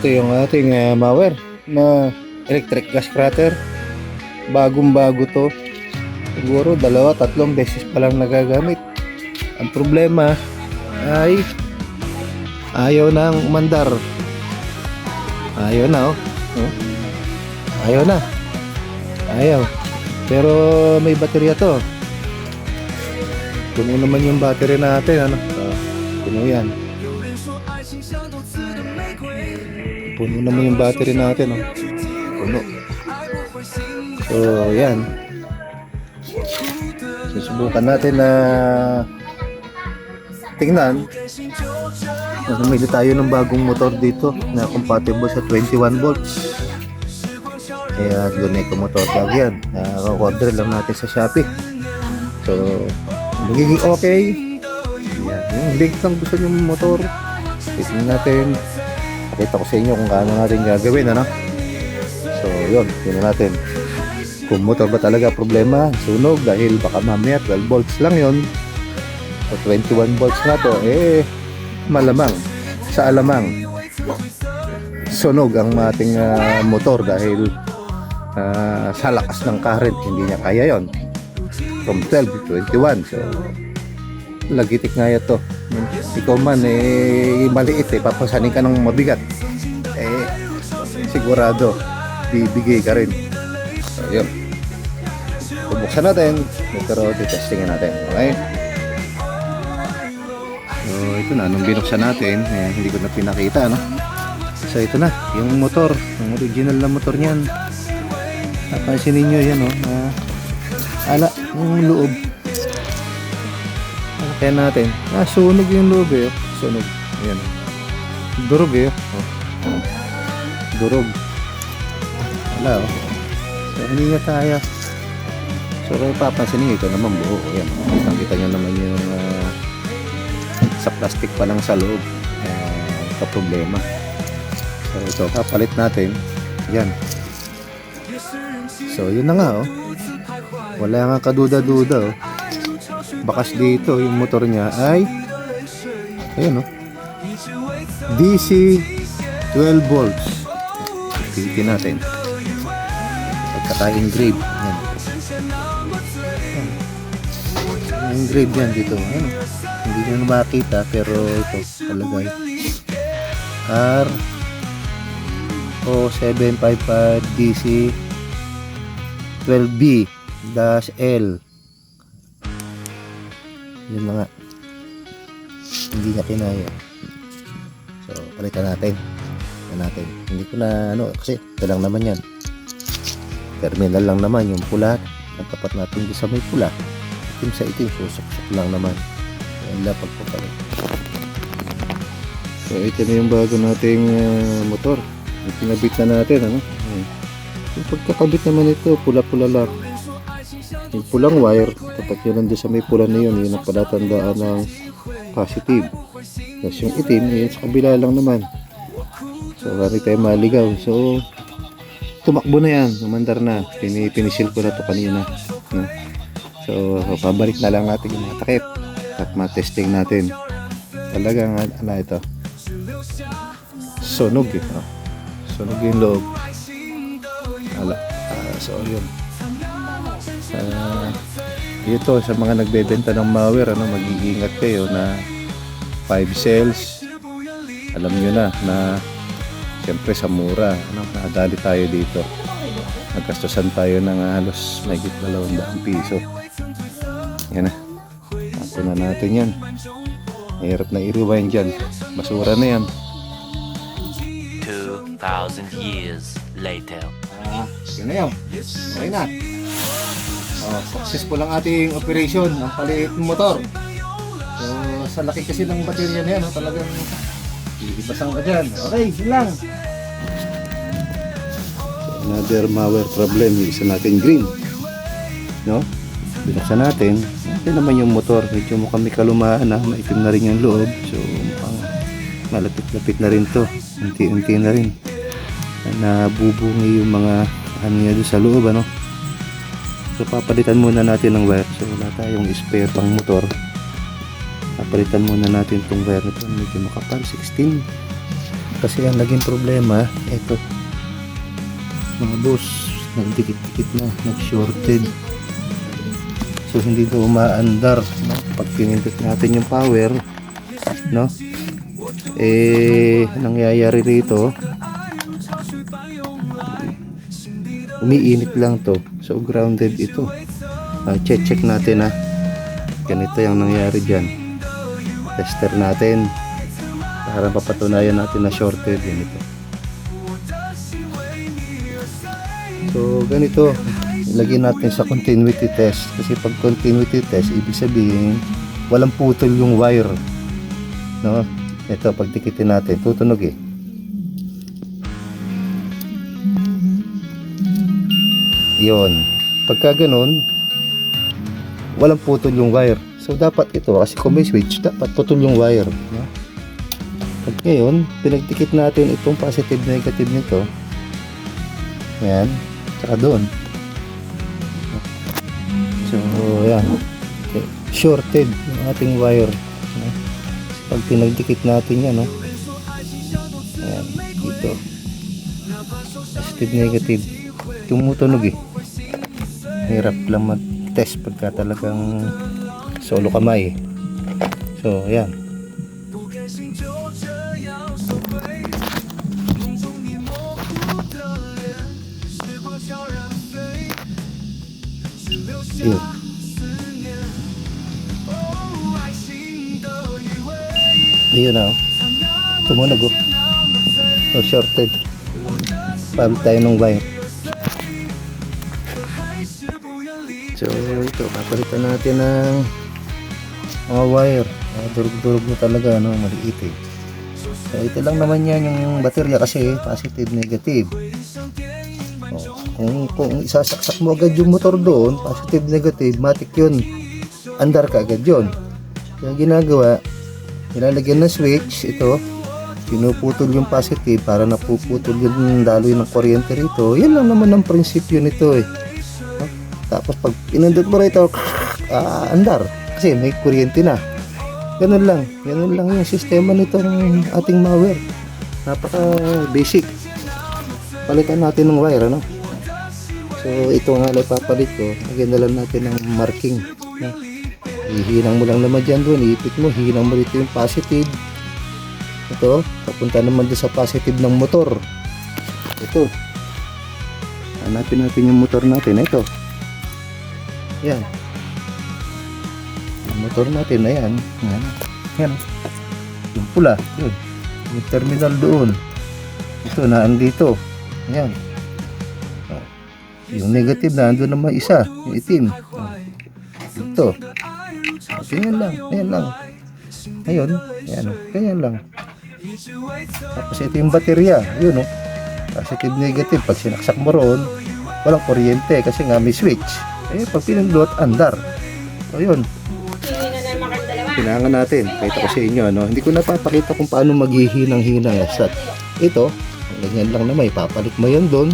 Ito yung ating mower na electric gas cutter. Bagong bago to. Siguro 2-3 beses pa lang nagagamit. Ang problema ay ayaw nang umandar. Ayaw na oh. Ayaw na. Ayaw. Pero may baterya to. Puno naman yung battery natin, ano? Puno yan. Puno naman yung battery natin, oh. Puno. So, yan. Susubukan natin na tingnan. Namili tayo ng bagong motor dito na compatible sa 21 volts. Kaya Doneco motor bag yan. Order lang natin sa Shopee. So, magiging okay. Yan. Yung link ng gusto nyo motor. Tignan natin. Pakita ko sa inyo kung gaano natin gagawin, ano? So, yun. Tignan natin. Kung motor ba talaga problema, sunog, dahil baka mamaya 12 volts lang yun. O 21 volts na to, malamang, sa alamang, sunog ang ating motor dahil sa lakas ng current, hindi niya kaya yon from 12 to 21. So, lagitik nga ito. Ikaw man, maliit, papasanin ka ng mabigat. Sigurado, bibigay ka rin. So, yun. Bubuksan natin. Pero testingin natin. Okay? So, ito na. Nung binuksan natin, hindi ko na pinakita, no? So, ito na. Yung motor. Yung original na motor niyan. Napansinin nyo yan, no? Ala, yung loob. Kaya natin. Sunog yung loob, eh. Sunog. Ayan. Durog, eh. Durog. Wala, oh. So, hindi nga kaya. So, kaya papansinin ito naman buo. Ayan. Kita nyo naman yung sa plastic pa lang sa loob. Problema. So, ito. Kapalit natin. Ayan. So, yun na nga, oh. Wala nga kaduda-duda, oh. Bakas dito, yung motor niya ay ayan, oh. DC 12 volts. Pilitin natin. Pagkaka-engrave. Ayan. Engrave yan dito. Ayan. Hindi nyo makita pero ito talagay R0755 DC 12B-L. Yun na nga. Hindi niya kinaya. So, palitan natin. Hindi ko na kasi ito lang naman yan. Terminal lang naman yung pula. Nagtapat natin sa may pula. Itim sa itim. Susok-sok lang naman. Ayan lang pagpapalit. So, ito na yung bago nating motor. Pinabit na natin, ano? Yung pagkakabit naman ito, pula-pula lang. Yung pulang wire, tapat yun nandun sa may pula na yun, yun ang palatandaan ng positive. Tapos yung itim, yun sa kabila lang naman. So, hindi tayo maligaw. So, tumakbo na yan, umandar na. Pinisil ko na ito kanina. So, pabalik na lang natin yung mga takip at matesting natin. Talagang, ito? Sunog eh. Sunog yung loob. So, yun. Dito sa mga nagbebenta ng mower, mag-iingat kayo na 5 cells. Alam nyo na siyempre sa mura, nakadali tayo dito. Nagkastusan tayo ng halos mahigit 200 piso. Yan na. Tapo na natin yan. Mahirap na i-rewind dyan. Basura na yan. 2,000 years later. Yun na yun. Okay na. Successful ang ating operation ng paliit ng motor. So, sa laki kasi ng baterya na yan, talagang iipasan ka dyan. Okay, yun lang. So, another mower problem, isa natin green. No? Binuksan natin. Ito naman yung motor. Medyo mukhang may kalumaan na. Maitim na rin yung loob. So, mukhang malapit-lapit na rin to. Unti-unti na rin. Nabubungi yung mga niya doon sa loob, ano. So, papalitan muna natin ng wire. So, wala tayong spare pang motor. Papalitan muna natin itong wire nito. Medyo makapal, 16. kasi ang naging problema, ito, mga boss, nagdikit-dikit na, nag-shorted. So hindi ito umaandar, no? Pag pinindot natin yung power, no? Nangyayari rito, umiinit lang to. So grounded ito. Check natin, ganito yung nangyari dyan. Tester natin para papatunayan natin na shorted. Ganito. So ganito, ilagay natin sa continuity test, kasi pag continuity test, ibig sabihin walang putol yung wire, no? Ito, pag dikitin natin, tutunog yun. Pagka ganun, walang putol yung wire. So dapat ito, kasi kung may switch, dapat putol yung wire, no? Pag ngayon, pinagdikit natin itong positive negative nito, yan, saka doon. So yan, okay. Shorted yung ating wire, no? Pag pinagdikit natin yan, no? Yan, dito, positive negative, tumutunog hirap lang mag-test pagka talagang solo kamay. So yan, yun. Ayun na, tumunog. So shorted, pag tayo ng wire. So ito, papalitan natin ng mga wire. Durug-durug na talaga, no? Maliit So ito lang naman yan yung baterya, kasi positive negative. Kung isasaksak mo agad yung motor doon, positive negative, matik yun, andar ka agad yun. Kaya ginagawa, nilalagyan ng switch, ito, pinuputol yung positive para napuputol yung daloy ng kuryente rito. Yan lang naman ang prinsipyo nito Tapos pag pinindot mo rito, andar, kasi may kuryente na. Ganun lang yung sistema nitong ating wire. Napaka basic. Palitan natin ng wire, So ito nga lang papalit ko. Lagyan na lang natin ng marking, Hihinang mo lang naman dyan doon, iipit mo, hihinang mo rito yung positive. Ito, papunta naman doon sa positive ng motor. Ito, hanapin natin yung motor natin. Ito, yan, yung motor natin, ayan, yan, yung pula, yun, yung terminal doon. Ito, naandito, yan. Yung negative na andun naman isa, yung itim. Ito, ganyan lang. Ayun, ganyan lang. Tapos ito yung baterya, yun, positive negative. Pag sinaksak mo roon, walang kuryente kasi nga may switch. Pag pinindot, andar. So yun, kailangan natin, kahit ako sa inyo, hindi ko napapakita kung paano maghihinang-hinang. Ito, ganyan lang naman, ipapalit mo yan doon.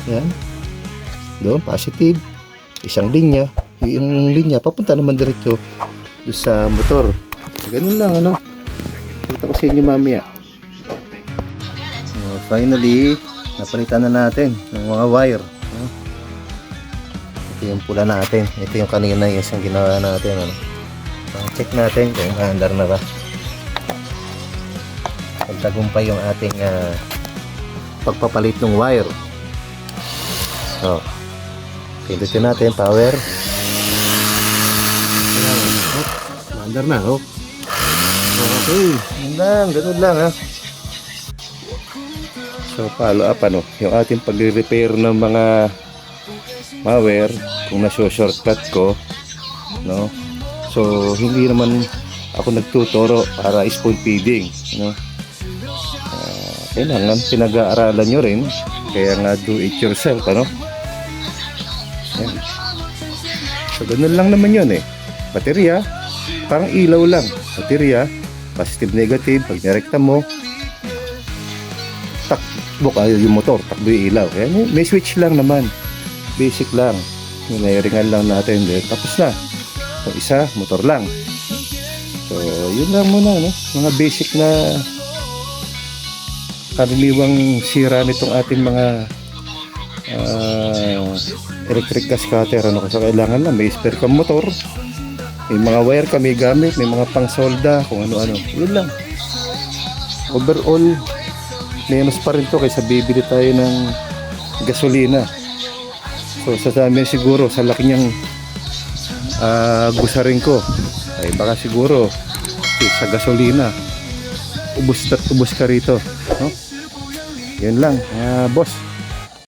Yan, doon, positive, isang linya, yung linya papunta naman diretso sa motor. Ganun lang, kita ko sa inyo mamaya. Finally, napalitan na natin ng mga wire. Ito yung pula natin, ito yung kanina yung isang ginawa natin. Check natin kung maandar na ba. Pagtagumpay yung ating pagpapalit ng wire. Pindutin natin, power. Maandar na, Okay, ganun lang, So, follow up, yung ating pag-repair ng mga wire, kung na-shortcut ko, So, hindi naman ako nagtuturo para spoon feeding, kailangan pinag-aaralan nyo rin, kaya nga do it yourself, Yan. So ganun lang naman yun baterya, parang ilaw lang, baterya, positive negative, pag nirekta mo, takbo yung motor, takbo yung ilaw. Kaya may switch lang naman, basic lang, nairingan lang natin din, tapos na. So isa, motor lang. So yun lang muna, mga basic na karaniwang sira nitong ating mga electric gas cutter. Ano, kasi kailangan lang may spare kang motor, may mga wire ka may gamit, may mga pang solda, kung ano-ano. Yun lang. Overall, menos pa rin to kaysa bibili tayo ng gasolina. So sa amin siguro, sa laki niyang gusarin ko, ay baka siguro sa gasolina, ubos ka rito, no? Yun lang, boss.